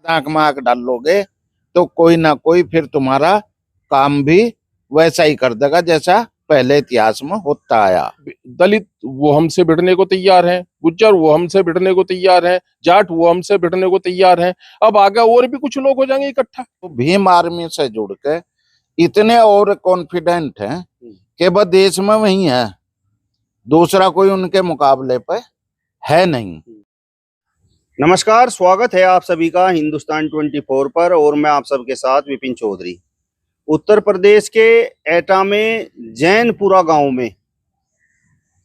आंख में आंख डाल लोगे तो कोई ना कोई फिर तुम्हारा काम भी वैसा ही कर देगा जैसा पहले इतिहास में होता आया। दलित वो हमसे भिड़ने को तैयार हैं, गुज्जर वो हमसे भिड़ने को तैयार हैं, जाट वो हमसे भिड़ने को तैयार हैं। अब आगे और भी कुछ लोग हो जाएंगे इकट्ठा। तो भीम आर्मी से जुड़ के इतने और कॉन्फिडेंट हैं कि वह देश में वही है, दूसरा कोई उनके मुकाबले पे है नहीं। नमस्कार, स्वागत है आप सभी का हिंदुस्तान 24 पर और मैं आप सबके साथ विपिन चौधरी। उत्तर प्रदेश के एटा में जैनपुरा गांव में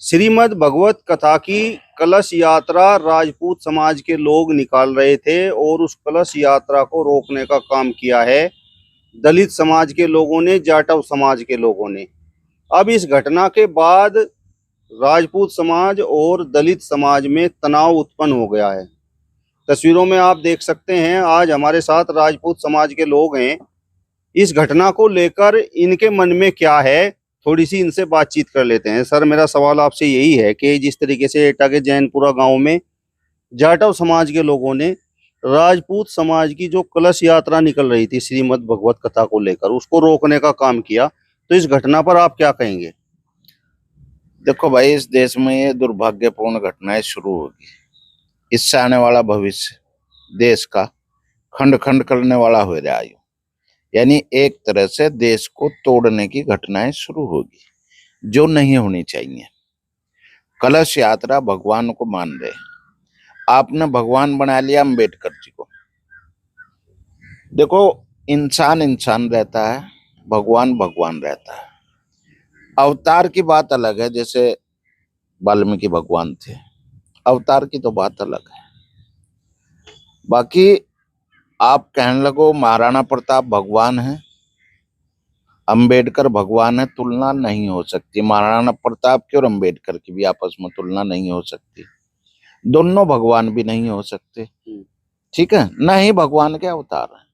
श्रीमद् भगवत कथा की कलश यात्रा राजपूत समाज के लोग निकाल रहे थे और उस कलश यात्रा को रोकने का काम किया है दलित समाज के लोगों ने, जाटव समाज के लोगों ने। अब इस घटना के बाद राजपूत समाज और दलित समाज में तनाव उत्पन्न हो गया है। तस्वीरों में आप देख सकते हैं, आज हमारे साथ राजपूत समाज के लोग हैं। इस घटना को लेकर इनके मन में क्या है, थोड़ी सी इनसे बातचीत कर लेते हैं। सर, मेरा सवाल आपसे यही है कि जिस तरीके से एटा के जैनपुरा गांव में जाटव समाज के लोगों ने राजपूत समाज की जो कलश यात्रा निकल रही थी श्रीमद् भगवत कथा को लेकर, उसको रोकने का काम किया, तो इस घटना पर आप क्या कहेंगे? देखो भाई, इस देश में ये दुर्भाग्यपूर्ण घटनाएं शुरू होगी। इससे आने वाला भविष्य देश का खंड खंड करने वाला हो रहा है। यानी एक तरह से देश को तोड़ने की घटनाएं शुरू होगी, जो नहीं होनी चाहिए। कलश यात्रा भगवान को मान रहे, आपने भगवान बना लिया अम्बेडकर जी को। देखो, इंसान इंसान रहता है, भगवान भगवान रहता है। अवतार की बात अलग है, जैसे वाल्मीकि भगवान थे, अवतार की तो बात अलग है। बाकी आप कहने लगो महाराणा प्रताप भगवान है, अंबेडकर भगवान है, तुलना नहीं हो सकती। महाराणा प्रताप की और अंबेडकर की भी आपस में तुलना नहीं हो सकती। दोनों भगवान भी नहीं हो सकते, ठीक है, न ही भगवान के अवतार हैं।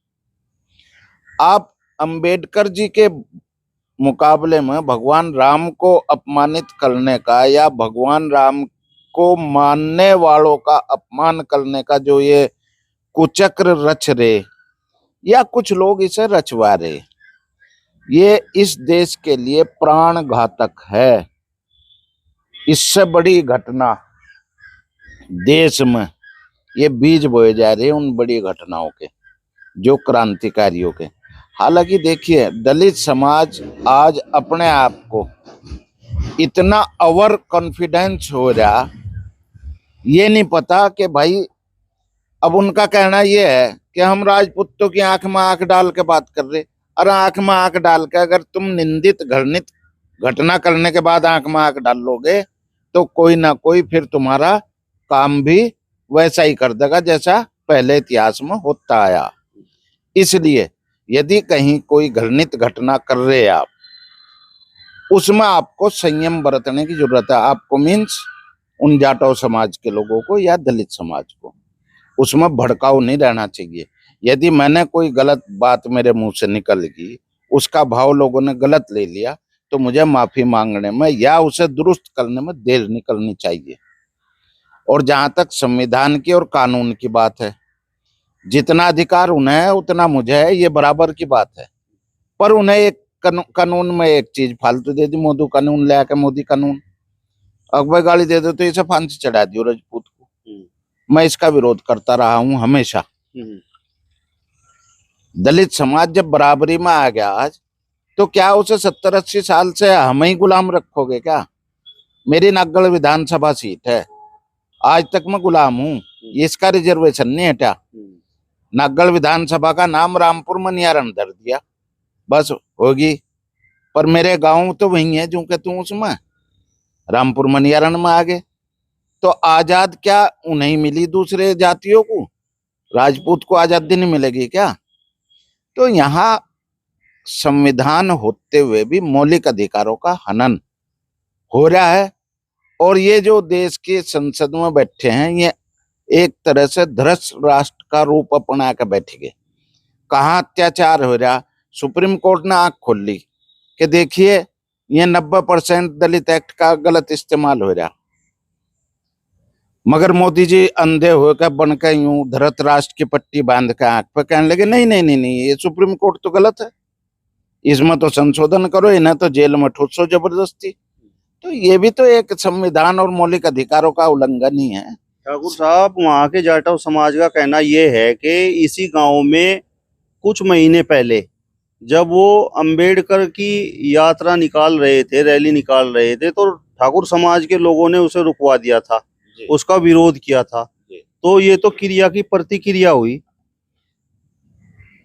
आप अंबेडकर जी के मुकाबले में भगवान राम को अपमानित करने का या भगवान राम को मानने वालों का अपमान करने का जो ये कुचक्र रच रहे, या कुछ लोग इसे रचवा रहे, ये इस देश के लिए प्राण घातक है। इससे बड़ी घटना देश में ये बीज बोए जा रहे हैं उन बड़ी घटनाओं के, जो क्रांतिकारियों के। हालांकि देखिए, दलित समाज आज अपने आप को इतना ओवर कॉन्फिडेंस हो रहा, ये नहीं पता कि भाई, अब उनका कहना ये है कि हम राजपूतों की आंख में आंख डाल के बात कर रहे। अरे आंख में आंख डाल के अगर तुम निंदित घृणित घटना करने के बाद आंख में आंख डाल लोगे तो कोई ना कोई फिर तुम्हारा काम भी वैसा ही कर देगा जैसा पहले इतिहास में होता आया। इसलिए यदि कहीं कोई घृणित घटना कर रहे आप, उसमें आपको संयम बरतने की जरूरत है। आपको मीन्स उन जाटव समाज के लोगों को या दलित समाज को, उसमें भड़काऊ नहीं रहना चाहिए। यदि मैंने कोई गलत बात मेरे मुंह से निकल गई, उसका भाव लोगों ने गलत ले लिया, तो मुझे माफी मांगने में या उसे दुरुस्त करने में देर निकलनी चाहिए। और जहां तक संविधान की और कानून की बात है, जितना अधिकार उन्हें है उतना मुझे है, ये बराबर की बात है। पर उन्हें एक कानून में एक चीज फालतू दे दी, मोदी कानून ले आके, मोदी कानून अकबर गाली दे दो तो इसे फांसी चढ़ा दियो राजपूत को। मैं इसका विरोध करता रहा हूं हमेशा। दलित समाज जब बराबरी में आ गया आज, तो क्या उसे 70-80 साल से हम ही गुलाम रखोगे क्या? मेरी नागढ़ विधानसभा सीट है, आज तक मैं गुलाम हूँ, इसका रिजर्वेशन नहीं हटा। नागढ़ विधानसभा का नाम रामपुर मनियारण धर दिया, बस होगी। पर मेरे गांव तो वही है जो कि तू उसमें रामपुर मनियारण में आ गए। तो आजाद क्या उन्हें मिली दूसरे जातियों को? राजपूत को आजादी नहीं मिलेगी क्या? तो यहाँ संविधान होते हुए भी मौलिक अधिकारों का हनन हो रहा है। और ये जो देश के संसद में बैठे हैं, ये एक तरह से ध्रष्ट राष्ट्र का रूप अपना के बैठ गए। कहाँ अत्याचार हो रहा, सुप्रीम कोर्ट ने आंख खोल ली कि देखिए ये 90% दलित एक्ट का गलत इस्तेमाल हो रहा। मगर मोदी जी अंधे हुए का बन के यूं धृतराष्ट्र की पट्टी बांध के आंख पे कहने लगे नहीं नहीं नहीं नहीं, ये सुप्रीम कोर्ट तो गलत है, इसमें तो संशोधन करो, इन्हें तो जेल में ठूसो जबरदस्ती। तो ये भी तो एक संविधान और मौलिक अधिकारों का उल्लंघन ही है। ठाकुर साहब, वहाँ के जाटव समाज का कहना ये है कि इसी गांव में कुछ महीने पहले जब वो अंबेडकर की यात्रा निकाल रहे थे, रैली निकाल रहे थे, तो ठाकुर समाज के लोगों ने उसे रुकवा दिया था, उसका विरोध किया था। तो ये तो क्रिया की प्रतिक्रिया हुई।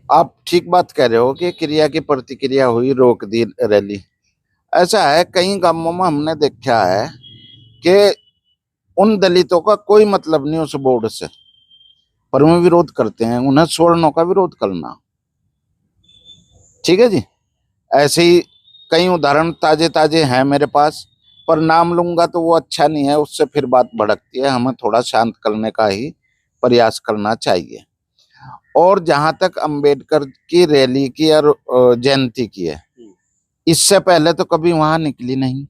आप ठीक बात कह रहे हो कि क्रिया की प्रतिक्रिया हुई, रोक दी रैली। ऐसा है कई गांवों में हमने देखा है कि उन दलितों का कोई मतलब नहीं उस बोर्ड से, पर वो विरोध करते हैं। उन्हें सवर्णों का विरोध करना, ठीक है जी। ऐसे ही कई उदाहरण ताजे ताजे हैं मेरे पास, पर नाम लूंगा तो वो अच्छा नहीं है, उससे फिर बात भड़कती है। हमें थोड़ा शांत करने का ही प्रयास करना चाहिए। और जहां तक अंबेडकर की रैली की और जयंती की है, इससे पहले तो कभी वहां निकली नहीं।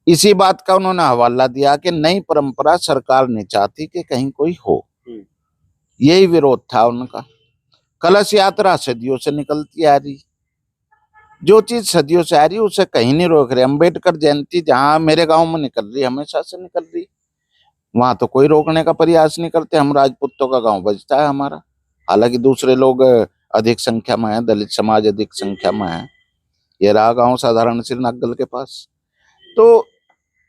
इसी बात का उन्होंने हवाला दिया कि नई परंपरा सरकार नहीं चाहती कि कहीं कोई हो, यही विरोध था उनका। कलश यात्रा सदियों से निकलती आ रही, जो चीज सदियों से आ रही उसे कहीं नहीं रोक रहे। अंबेडकर जयंती जहां मेरे गांव में निकल रही, हमेशा से निकल रही, वहां तो कोई रोकने का प्रयास नहीं करते। हम राजपूतों का गांव बजता है हमारा, हालांकि दूसरे लोग अधिक संख्या में है, दलित समाज अधिक संख्या में है। ये रहा गांव साधारण सिर नागल के पास। तो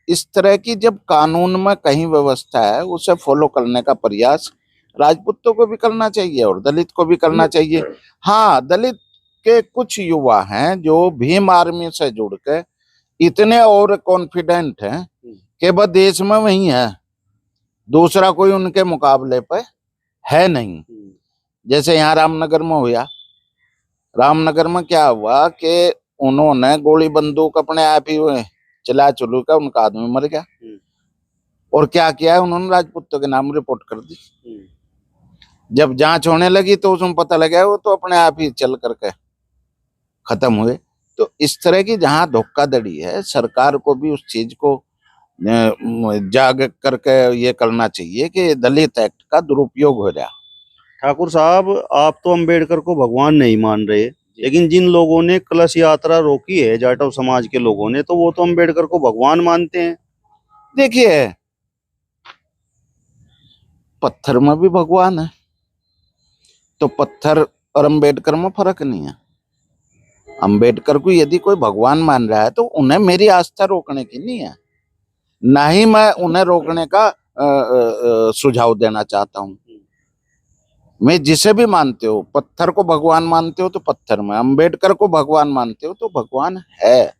इस तरह की जब कानून में कहीं व्यवस्था है, उसे फॉलो करने का प्रयास राजपूतों को भी करना चाहिए और दलित को भी करना चाहिए। हाँ, दलित के कुछ युवा हैं जो भीम आर्मी से जुड़ के इतने और कॉन्फिडेंट हैं कि वह देश में वही है, दूसरा कोई उनके मुकाबले पे है नहीं। जैसे यहाँ रामनगर में हुआ, रामनगर में क्या हुआ कि उन्होंने गोली बंदूक अपने आप ही चला चलू का, उनका आदमी मर गया। और क्या किया है उन्होंने, राजपूतों के नाम रिपोर्ट कर दी। जब जांच होने लगी तो उसमें पता लगा वो तो अपने आप ही चल करके खत्म हुए। तो इस तरह की जहां धोखाधड़ी है, सरकार को भी उस चीज को जाग करके ये करना चाहिए कि दलित एक्ट का दुरुपयोग हो रहा। ठाकुर साहब, आप तो अंबेडकर को भगवान नहीं मान रहे, लेकिन जिन लोगों ने कलश यात्रा रोकी है जाटव समाज के लोगों ने, तो वो तो अंबेडकर को भगवान मानते हैं। देखिए, पत्थर में भी भगवान है, तो पत्थर और अंबेडकर में फर्क नहीं है। अंबेडकर को यदि कोई भगवान मान रहा है तो उन्हें मेरी आस्था रोकने की नहीं है, ना ही मैं उन्हें रोकने का सुझाव देना चाहता हूं। मैं जिसे भी मानते हो, पत्थर को भगवान मानते हो तो पत्थर में, अंबेडकर को भगवान मानते हो तो भगवान है,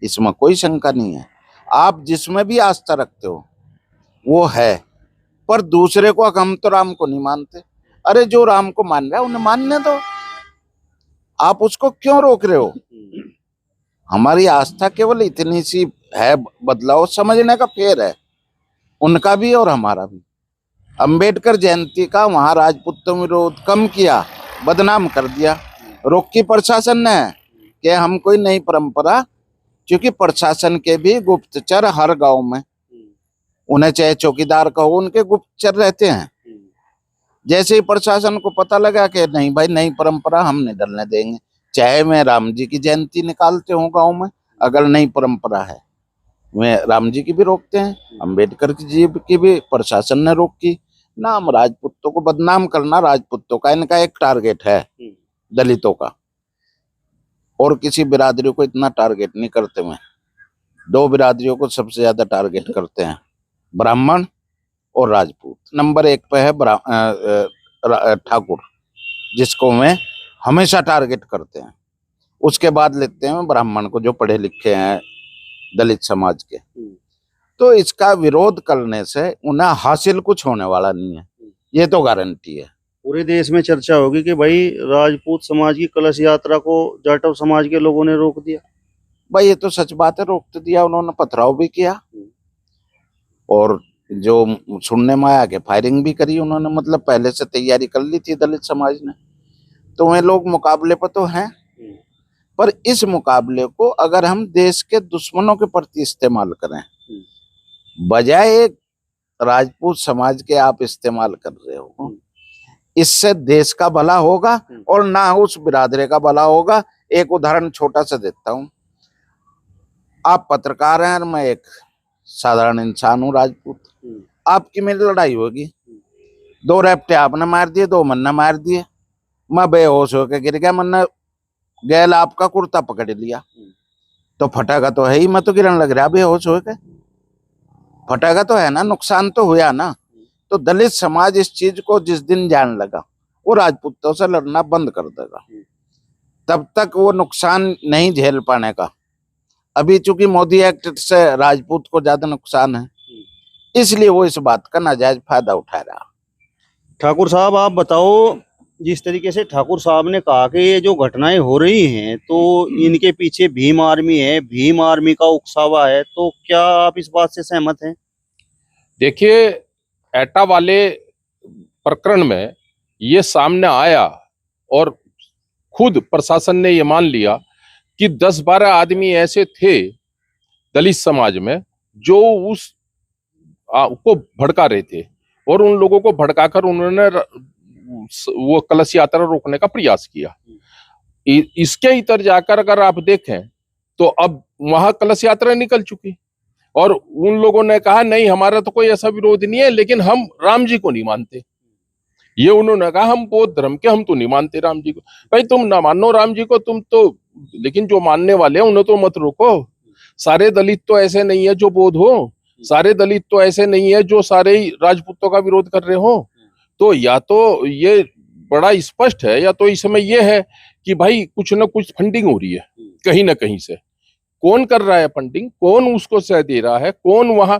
इसमें कोई शंका नहीं है। आप जिसमें भी आस्था रखते हो वो है, पर दूसरे को, हम तो राम को नहीं मानते, अरे जो राम को मान रहा है उन्हें मानने दो, आप उसको क्यों रोक रहे हो? हमारी आस्था केवल इतनी सी है, बदलाव समझने का फेर है, उनका भी और हमारा भी। अंबेडकर जयंती का वहां राजपूतों में विरोध कम किया, बदनाम कर दिया, रोकी प्रशासन ने कि हम कोई नई परंपरा, क्योंकि प्रशासन के भी गुप्तचर हर गांव में, उन्हें चाहे चौकीदार कहो, उनके गुप्तचर रहते हैं। जैसे ही प्रशासन को पता लगा कि नहीं भाई, नई परंपरा हम नहीं डलने देंगे, चाहे मैं राम जी की जयंती निकालते हूँ गांव में, अगर नई परंपरा है वे राम जी की भी रोकते हैं, अंबेडकर जी की भी प्रशासन ने रोकी। नाम राजपूतों को बदनाम करना, राजपूतों का इनका एक टारगेट है, दलितों का, और किसी बिरादरी को इतना टारगेट नहीं करते। में दो बिरादरियों को सबसे ज्यादा टारगेट करते हैं, ब्राह्मण और राजपूत। नंबर 1 पे है ठाकुर, जिसको में हमेशा टारगेट करते हैं। उसके बाद लेते हैं ब्राह्मण को, जो पढ़े लिखे हैं दलित समाज के। तो इसका विरोध करने से उन्हें हासिल कुछ होने वाला नहीं है, ये तो गारंटी है। पूरे देश में चर्चा होगी कि भाई राजपूत समाज की कलश यात्रा को जाटव समाज के लोगों ने रोक दिया। भाई ये तो सच बात है, रोक तो दिया उन्होंने, पथराव भी किया, और जो सुनने में आया कि फायरिंग भी करी उन्होंने, मतलब पहले से तैयारी कर ली थी दलित समाज ने। तो वे लोग मुकाबले पर तो हैं, पर इस मुकाबले को अगर हम देश के दुश्मनों के प्रति इस्तेमाल करें, बजाय एक राजपूत समाज के आप इस्तेमाल कर रहे हो, इससे देश का भला होगा और ना उस बिरादरी का भला होगा। एक उदाहरण छोटा सा देता हूं। आप पत्रकार हैं और मैं एक साधारण इंसान हूं, राजपूत। आपकी मेरी लड़ाई होगी, 2 रैप्टे आपने मार दिए, 2 मन्ना मार दिए, मैं बेहोश होकर गिर गया, मन्ना गैल आपका कुर्ता पकड़ लिया, तो फटेगा तो है ही, मैं तो गिरने लग रहा बेहोश होकर, फटेगा तो है ना, नुकसान तो हुआ ना। तो दलित समाज इस चीज को जिस दिन जान लगा, वो राजपूतों से लड़ना बंद कर देगा। तब तक वो नुकसान नहीं झेल पाने का। अभी चूंकि मोदी एक्ट से राजपूत को ज्यादा नुकसान है, इसलिए वो इस बात का नाजायज फायदा उठा रहा। ठाकुर साहब आप बताओ, जिस तरीके से ठाकुर साहब ने कहा कि ये जो घटनाएं हो रही हैं तो इनके पीछे भीम आर्मी है, भीम आर्मी का उकसावा है, तो क्या आप इस बात से सहमत हैं? देखिए, एटा वाले प्रकरण में ये सामने आया और खुद प्रशासन ने ये मान लिया कि 10-12 आदमी ऐसे थे दलित समाज में जो को भड़का रहे थे, और उन लोगों को भड़काकर उन्होंने वो कलश यात्रा रोकने का प्रयास किया। इसके इतर जाकर अगर आप देखें तो अब वहां कलश यात्रा निकल चुकी, और उन लोगों ने कहा नहीं हमारा तो कोई ऐसा विरोध नहीं है, लेकिन हम राम जी को नहीं मानते। ये उन्होंने कहा हम बौद्ध धर्म के, हम तो नहीं मानते राम जी को। भाई तुम ना मानो राम जी को, तुम तो, लेकिन जो मानने वाले हैं उन्हें तो मत रोको। सारे दलित तो ऐसे नहीं है जो बौद्ध हो, सारे दलित तो ऐसे नहीं है जो सारे राजपूतों का विरोध कर रहे हो। तो या तो ये बड़ा स्पष्ट है, या तो इसमें ये है कि भाई कुछ ना कुछ फंडिंग हो रही है कहीं ना कहीं से। कौन कर रहा है फंडिंग, कौन उसको सह दे रहा है, कौन वहां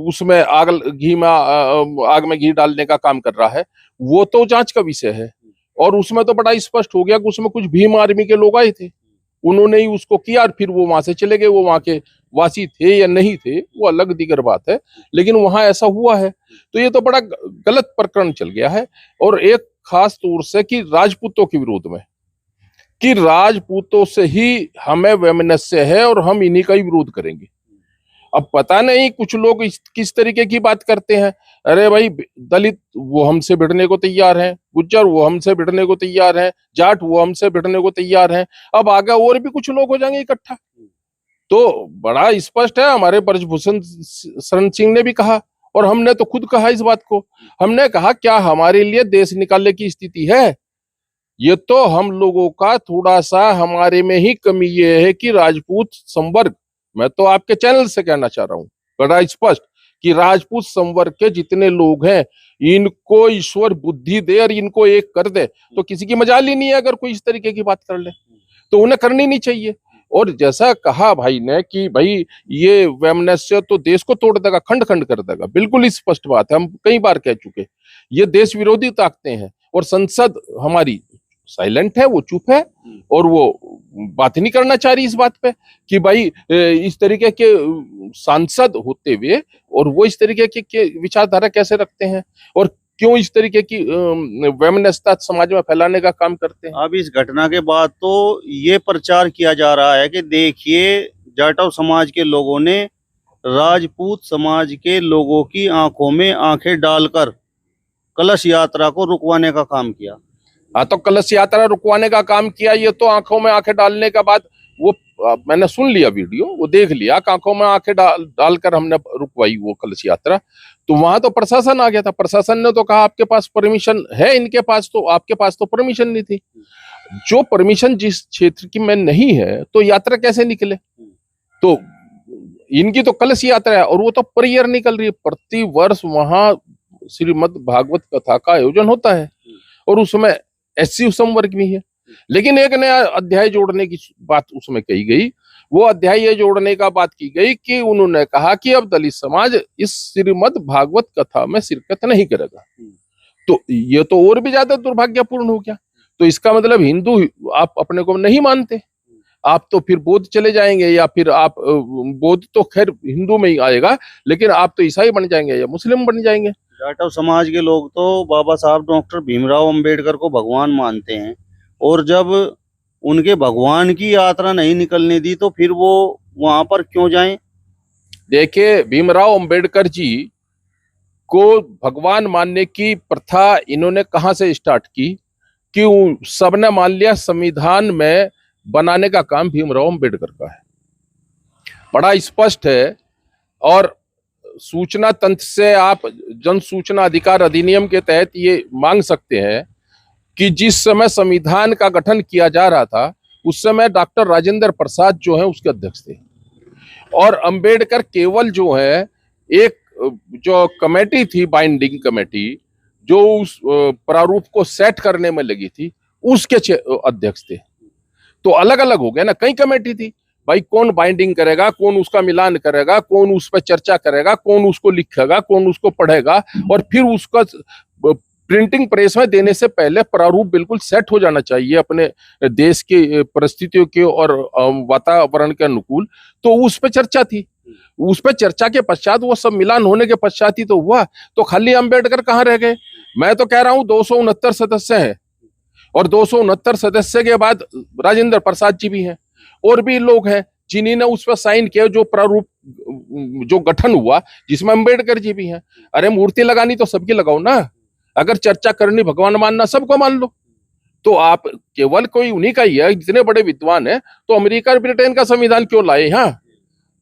उसमें आग में घी डालने का काम कर रहा है, वो तो जांच का विषय है। और उसमें तो बड़ा स्पष्ट हो गया कि उसमें कुछ भीम आर्मी के लोग आए थे, उन्होंने ही उसको किया और फिर वो वहां से चले गए। वो वहां के वासी थे या नहीं थे वो अलग दीगर बात है, लेकिन वहां ऐसा हुआ है। तो ये तो बड़ा गलत प्रकरण चल गया है। और एक खास तौर से कि राजपूतों के विरोध में, कि राजपूतों से ही हमें वैमनस्य है और हम इन्हीं का ही विरोध करेंगे। अब पता नहीं कुछ लोग किस तरीके की बात करते हैं। अरे भाई, दलित वो हमसे भिड़ने को तैयार हैं, गुज्जर वो हमसे भिड़ने को तैयार हैं, जाट वो हमसे भिड़ने को तैयार हैं, अब आगे और भी कुछ लोग हो जाएंगे इकट्ठा। तो बड़ा स्पष्ट है, हमारे ब्रजभूषण शरण सिंह ने भी कहा और हमने तो खुद कहा इस बात को। हमने कहा क्या हमारे लिए देश निकालने की स्थिति है? ये तो हम लोगों का थोड़ा सा हमारे में ही कमी ये है कि राजपूत संवर्ग, मैं तो आपके चैनल से कहना चाह रहा हूं बड़ा स्पष्ट कि राजपूत संवर्ग के जितने लोग हैं इनको ईश्वर बुद्धि दे और इनको एक कर दे, तो किसी की मजाल ही नहीं है अगर कोई इस तरीके की बात कर ले, तो उन्हें करनी नहीं चाहिए। और जैसा कहा भाई ने कि भाई ये वैमनस्य तो देश को तोड़ देगा, खंड खंड कर देगा, बिल्कुल स्पष्ट बात है, हम कई बार कह चुके। ये देश विरोधी ताकतें हैं और संसद हमारी साइलेंट है, वो चुप है और वो बात नहीं करना चाह रही इस बात पे कि भाई इस तरीके के सांसद होते हुए और वो इस तरीके के विचारधारा कैसे रखते हैं और क्यों इस तरीके की वैमनस्यता समाज में फैलाने का काम करते हैं। अब इस घटना के बाद तो ये प्रचार किया जा रहा है कि देखिए जाटव समाज के लोगों ने राजपूत समाज के लोगों की आंखों में आंखें डालकर कलश यात्रा को रुकवाने का काम किया। हाँ, तो कलश यात्रा रुकवाने का काम किया, ये तो आंखों में आंखें डालने का बाद वो मैंने सुन लिया वीडियो, वो देख लिया, आंखों में आंखें डालकर हमने रुकवाई वो कलश यात्रा। तो वहां तो प्रशासन आ गया था, प्रशासन ने तो कहा आपके पास परमिशन है, इनके पास तो, आपके पास तो परमिशन नहीं थी। जो परमिशन जिस क्षेत्र की में नहीं है तो यात्रा कैसे निकले? तो इनकी तो कलश यात्रा है और वो तो पर ईयर निकल रही है। प्रति वर्ष वहां श्रीमद् भागवत कथा का आयोजन होता है और उसमें एससी संवर्ग भी है, लेकिन एक नया अध्याय जोड़ने की बात उसमें कही गई। वो अध्याय ये जोड़ने का बात की गई कि उन्होंने कहा कि अब दलित समाज इस श्रीमद् भागवत कथा में शिरकत नहीं करेगा। तो ये तो और भी ज्यादा दुर्भाग्यपूर्ण हो गया। तो इसका मतलब हिंदू आप अपने को नहीं मानते, आप तो फिर बौद्ध चले जाएंगे, या फिर आप बौद्ध तो खैर हिंदू में ही आएगा, लेकिन आप तो ईसाई बन जाएंगे या मुस्लिम बन जाएंगे। जाटव समाज के लोग तो बाबा साहब डॉक्टर भीमराव अंबेडकर को भगवान मानते हैं, और जब उनके भगवान की यात्रा नहीं निकलने दी तो फिर वो वहां पर क्यों जाएं? देखिए, भीमराव अंबेडकर जी को भगवान मानने की प्रथा इन्होंने कहां से स्टार्ट की कि सबने मान लिया संविधान में बनाने का काम भीमराव अंबेडकर का है। बड़ा स्पष्ट है। और सूचना तंत्र से आप जन सूचना अधिकार अधिनियम के तहत ये मांग सकते हैं कि जिस समय संविधान का गठन किया जा रहा था उस समय डॉक्टर राजेंद्र प्रसाद जो है उसके अध्यक्ष थे, और अंबेडकर केवल जो है एक जो कमेटी थी, बाइंडिंग कमेटी, जो उस प्रारूप को सेट करने में लगी थी, उसके अध्यक्ष थे। तो अलग अलग हो गया ना, कई कमेटी थी भाई, कौन बाइंडिंग करेगा, कौन उसका मिलान करेगा, कौन उस पर चर्चा करेगा, कौन उसको लिखेगा, कौन उसको पढ़ेगा, और फिर उसका प्रिंटिंग प्रेस में देने से पहले प्रारूप बिल्कुल सेट हो जाना चाहिए अपने देश की परिस्थितियों के और वातावरण के अनुकूल। तो उस पर चर्चा थी, उस पर चर्चा के पश्चात वो सब मिलान होने के पश्चात ही तो हुआ। तो खाली अंबेडकर कहाँ रह गए? मैं तो कह रहा हूँ 269 सदस्य हैं, और 269 सदस्य के बाद राजेंद्र प्रसाद जी भी हैं, और भी लोग हैं जिन्होंने उस पर साइन किया, जो प्रारूप जो गठन हुआ जिसमें अंबेडकर जी भी हैं। अरे मूर्ति लगानी तो सबकी लगाओ ना, अगर चर्चा करनी, भगवान मानना सबको मान लो। तो आप केवल कोई उन्हीं का ही है, जितने बड़े विद्वान है, तो अमेरिका और ब्रिटेन का संविधान क्यों लाए यहाँ?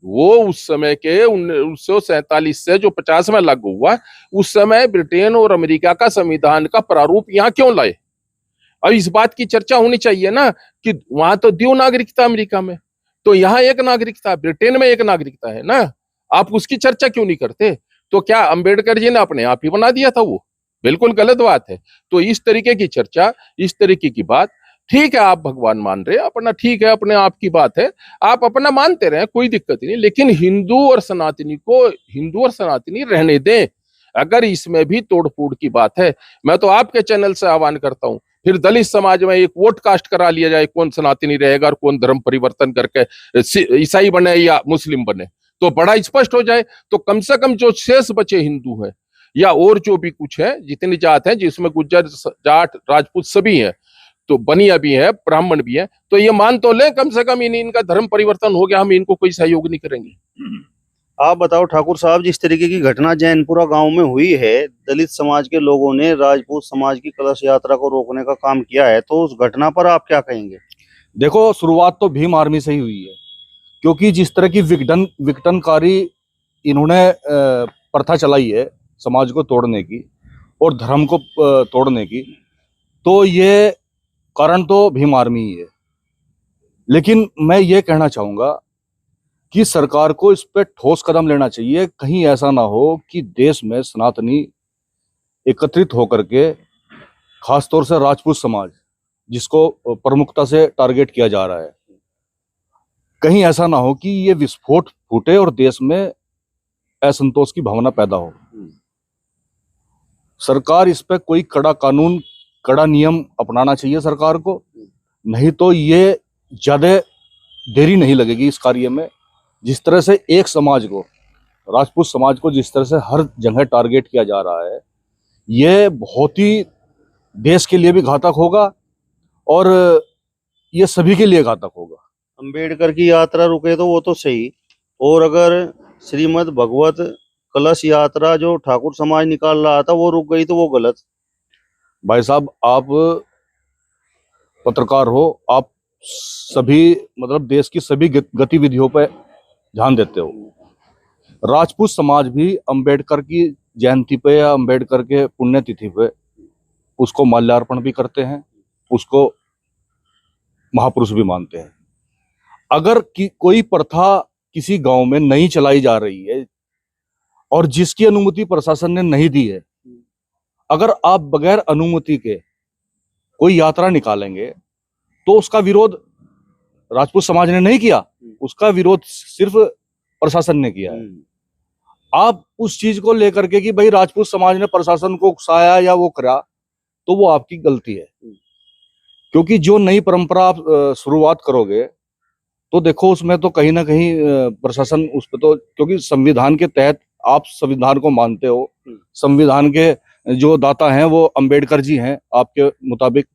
वो उस समय के 1947 से जो 50 में लागू हुआ, उस समय ब्रिटेन और अमेरिका का संविधान का प्रारूप यहाँ क्यों लाए? और इस बात की चर्चा होनी चाहिए ना कि वहां तो दो नागरिकता अमेरिका में, तो यहाँ एक नागरिकता, ब्रिटेन में एक नागरिकता है ना, आप उसकी चर्चा क्यों नहीं करते? तो क्या अंबेडकर जी ने अपने आप ही बना दिया था? वो बिल्कुल गलत बात है। तो इस तरीके की चर्चा, इस तरीके की बात, ठीक है आप भगवान मान रहे हैं अपना, ठीक है अपने आप की बात है, आप अपना मानते रहे, कोई दिक्कत नहीं, लेकिन हिंदू और सनातनी को हिंदू और सनातनी रहने दें। अगर इसमें भी तोड़फोड़ की बात है, मैं तो आपके चैनल से आह्वान करता हूं, फिर दलित समाज में एक वोट कास्ट करा लिया जाए, कौन सनातनी रहेगा और कौन धर्म परिवर्तन करके ईसाई बने या मुस्लिम बने, तो बड़ा स्पष्ट हो जाए। तो कम से कम जो शेष बचे हिंदू है या और जो भी कुछ है, जितनी जात है, जिसमें गुज्जर, जाट, राजपूत सभी हैं, तो बनिया भी है, ब्राह्मण भी है, तो ये मान तो ले कम से कम इनका धर्म परिवर्तन हो गया, हम इनको कोई सहयोग नहीं करेंगे। आप बताओ ठाकुर साहब, जिस तरीके की घटना जैनपुरा गांव में हुई है, दलित समाज के लोगों ने राजपूत समाज की कलश यात्रा को रोकने का काम किया है, तो उस घटना पर आप क्या कहेंगे? देखो, शुरुआत तो भीम आर्मी से ही हुई है, क्योंकि जिस तरह की विघटनकारी इन्होंने प्रथा चलाई है समाज को तोड़ने की और धर्म को तोड़ने की, तो ये कारण तो भीम आर्मी ही है। लेकिन मैं ये कहना चाहूंगा कि सरकार को इस पे ठोस कदम लेना चाहिए। कहीं ऐसा ना हो कि देश में सनातनी एकत्रित होकर के, खासतौर से राजपूत समाज जिसको प्रमुखता से टारगेट किया जा रहा है, कहीं ऐसा ना हो कि ये विस्फोट फूटे और देश में असंतोष की भावना पैदा हो। सरकार इस पे कोई कड़ा कानून, कड़ा नियम अपनाना चाहिए सरकार को, नहीं तो ये ज्यादा देरी नहीं लगेगी इस कार्य में। जिस तरह से एक समाज को, राजपूत समाज को जिस तरह से हर जगह टारगेट किया जा रहा है, ये बहुत ही देश के लिए भी घातक होगा और ये सभी के लिए घातक होगा। अंबेडकर की यात्रा रुके तो वो तो सही, और अगर श्रीमद् भगवत कलश यात्रा जो ठाकुर समाज निकाल रहा था वो रुक गई तो वो गलत। भाई साहब, आप पत्रकार हो, आप सभी मतलब देश की सभी गतिविधियों पर ध्यान देते हो। राजपूत समाज भी अंबेडकर की जयंती पे या अंबेडकर के पुण्यतिथि पे उसको माल्यार्पण भी करते हैं, उसको महापुरुष भी मानते हैं। अगर कोई प्रथा किसी गांव में नहीं चलाई जा रही है और जिसकी अनुमति प्रशासन ने नहीं दी है, अगर आप बगैर अनुमति के कोई यात्रा निकालेंगे तो उसका विरोध राजपूत समाज ने नहीं किया, उसका विरोध सिर्फ प्रशासन ने किया है। आप उस चीज को लेकर के कि भाई राजपूत समाज ने प्रशासन को उकसाया या वो करा, तो वो आपकी गलती है। क्योंकि जो नई परंपरा आप शुरुआत करोगे तो देखो उसमें तो कहीं ना कहीं प्रशासन उस पर तो, क्योंकि संविधान के तहत आप संविधान को मानते हो, संविधान के जो दाता हैं वो अंबेडकर जी हैं आपके मुताबिक,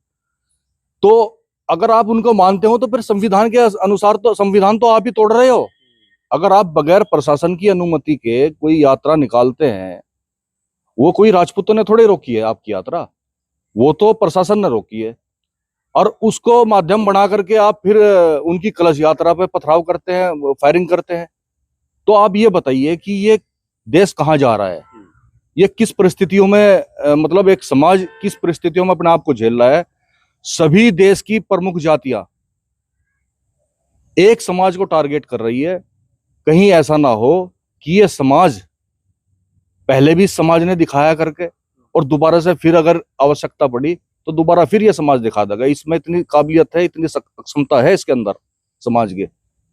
तो अगर आप उनको मानते हो तो फिर संविधान के अनुसार तो संविधान तो आप ही तोड़ रहे हो। अगर आप बगैर प्रशासन की अनुमति के कोई यात्रा निकालते हैं वो कोई राजपूतों ने थोड़े रोकी है आपकी यात्रा, वो तो प्रशासन ने रोकी है। और उसको माध्यम बना करके आप फिर उनकी कलश यात्रा पे पथराव करते हैं, फायरिंग करते हैं। तो आप ये बताइए कि ये देश कहाँ जा रहा है, ये किस परिस्थितियों में मतलब एक समाज किस परिस्थितियों में अपने आप को झेल रहा है। सभी देश की प्रमुख जातियां एक समाज को टारगेट कर रही है। कहीं ऐसा ना हो कि ये समाज पहले भी समाज ने दिखाया करके और दोबारा से फिर अगर आवश्यकता पड़ी तो दोबारा फिर ये समाज दिखा देगा। इसमें इतनी काबिलियत है, इतनी क्षमता है इसके अंदर समाज के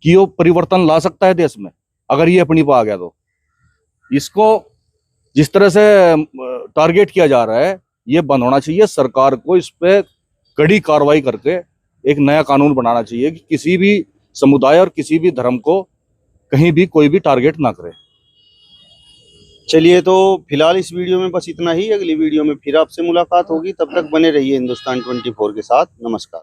कि वो परिवर्तन ला सकता है देश में, अगर ये अपनी पर आ गया तो। इसको जिस तरह से टारगेट किया जा रहा है ये बंद होना चाहिए। सरकार को इस पे कड़ी कार्रवाई करके एक नया कानून बनाना चाहिए कि किसी भी समुदाय और किसी भी धर्म को कहीं भी कोई भी टारगेट ना करे। चलिए, तो फिलहाल इस वीडियो में बस इतना ही। अगली वीडियो में फिर आपसे मुलाकात होगी, तब तक बने रहिए हिंदुस्तान 24 के साथ। नमस्कार।